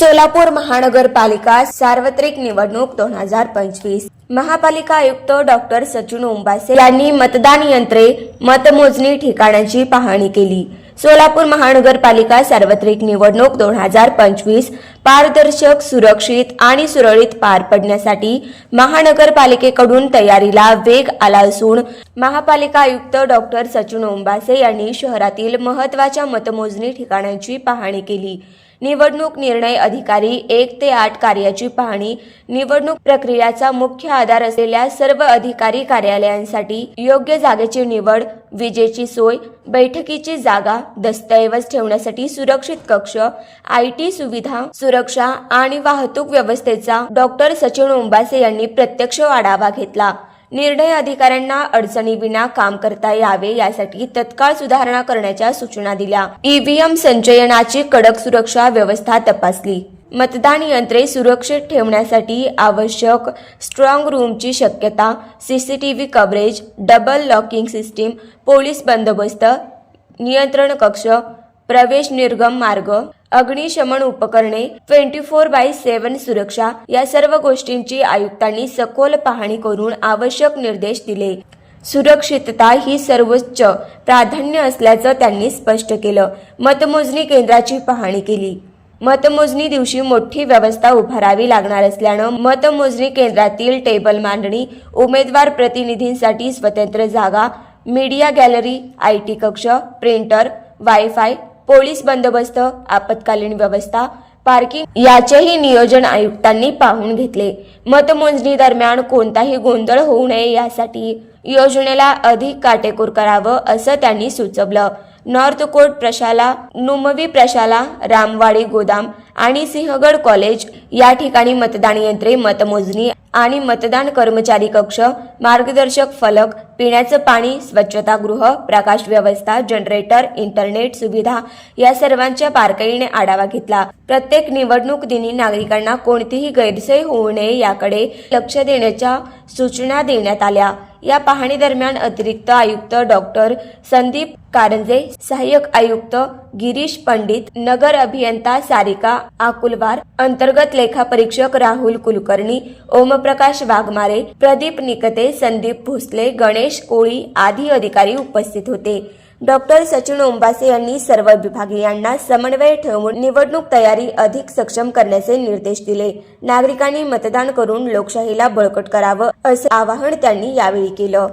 सोलापूर महानगरपालिका सार्वत्रिक निवडणूक 2025 महापालिका आयुक्त डॉक्टर सचिन ओंबासे यांनी मतदान यंत्रे मतमोजणी ठिकाणांची पाहणी केली। सोलापूर महानगरपालिका सार्वत्रिक निवडणूक 2025 पारदर्शक, सुरक्षित आणि सुरळीत पार पडण्यासाठी महानगरपालिकेकडून तयारीला वेग आला असून महापालिका आयुक्त डॉक्टर सचिन ओंबासे यांनी शहरातील महत्त्वाच्या मतमोजणी ठिकाणांची पाहणी केली। निवडणूक निर्णय अधिकारी 1 ते 8 कार्याची पाहणी, निवडणूक प्रक्रियेचा मुख्य आधार असलेल्या सर्व अधिकारी कार्यालयांसाठी योग्य जागेची निवड, विजेची सोय, बैठकीची जागा, दस्तऐवज ठेवण्यासाठी सुरक्षित कक्ष, IT सुविधा, सुरक्षा आणि वाहतूक व्यवस्थेचा डॉक्टर सचिन ओंबासे यांनी प्रत्यक्ष आढावा घेतला। निर्णय अधिकाऱ्यांना अडचणीविना काम करता यावे यासाठी तत्काळ सुधारणा करण्याच्या सूचना दिल्या। EVM संचयनाची कडक सुरक्षा व्यवस्था तपासली। मतदान यंत्रे सुरक्षित ठेवण्यासाठी आवश्यक स्ट्रॉंग रूमची शक्यता, CCTV coverage, double locking system, police बंदोबस्त, नियंत्रण कक्ष, प्रवेश निर्गम मार्ग, अग्निशमन उपकरणे, 24/7 सुरक्षा या सर्व गोष्टींची आयुक्तांनी सखोल पाहणी करून आवश्यक निर्देश दिले। सुरक्षितता ही सर्वोच्च प्राधान्य असल्याचं त्यांनी स्पष्ट केलं। मतमोजणी केंद्राची पाहणी केली। मतमोजणी दिवशी मोठी व्यवस्था उभारावी लागणार असल्यानं मतमोजणी केंद्रातील टेबल मांडणी, उमेदवार प्रतिनिधींसाठी स्वतंत्र जागा, मीडिया गॅलरी, IT कक्ष, प्रिंटर, वायफाय, पोलीस बंदोबस्त, आपत्कालीन व्यवस्था, पार्किंग याचेही नियोजन आयुक्तांनी पाहून घेतले। मतमोजणी दरम्यान कोणताही गोंधळ होऊ नये यासाठी योजनेला अधिक काटेकोर करावं असं त्यांनी सुचवलं। नॉर्थ कोर्ट प्रशाला, नुमवी प्रशाला, रामवाडी गोदाम आणि सिंहगड कॉलेज या ठिकाणी मतदान यंत्रे, मतमोजणी आणि मतदान कर्मचारी कक्ष, मार्गदर्शक फलक, पिण्याचं पाणी, स्वच्छतागृह, प्रकाश व्यवस्था, जनरेटर, इंटरनेट सुविधा या सर्वांच्या बारकाईने आढावा घेतला। प्रत्येक निवडणूक दिनी नागरिकांना कोणतीही गैरसोय होऊ नये याकडे लक्ष देण्याच्या सूचना देण्यात आल्या। या पाहणी दरम्यान अतिरिक्त आयुक्त डॉक्टर संदीप कारंजे, सहाय्यक आयुक्त गिरीश पंडित, नगर अभियंता सारिका आकुलवार, अंतर्गत लेखापरीक्षक राहुल कुलकर्णी, ओमप्रकाश वाघमारे, प्रदीप निकते, संदीप भोसले, गणेश कोळी आदी अधिकारी उपस्थित होते। डॉक्टर सचिन ओंबासे यांनी सर्व विभागीयांना समन्वय ठेवून निवडणूक तयारी अधिक सक्षम करण्याचे निर्देश दिले। नागरिकांनी मतदान करून लोकशाहीला बळकट करावं असे आवाहन त्यांनी यावेळी केलं।